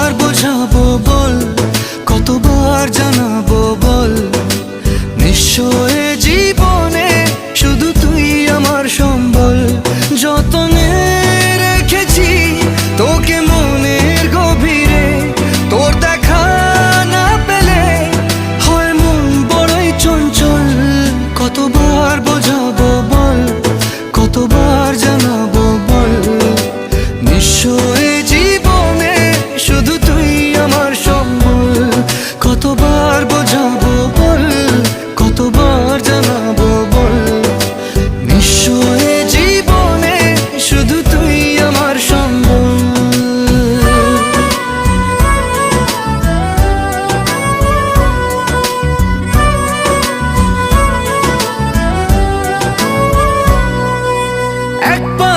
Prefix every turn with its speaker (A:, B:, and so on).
A: কতবার বোঝাবো বল, কতবার জানাবো বল, নিঃস্ব এ জীবনে শুধু তুই আমার সম্বল। যতনে রেখেছি তোকে মনের গভীরে, তোর দেখা না পেলে হয় মন বড়ই চঞ্চল। কতবার বোঝাবো বল, কতবার জানাবো বল, নিঃস্ব এ জীবনে শুধু তুই আমার সম্বল। কতবার বোঝাবো বল, কতবার জানাবো বল, নিঃস্ব এ জীবনে শুধু তুই আমার সম্বল। একবার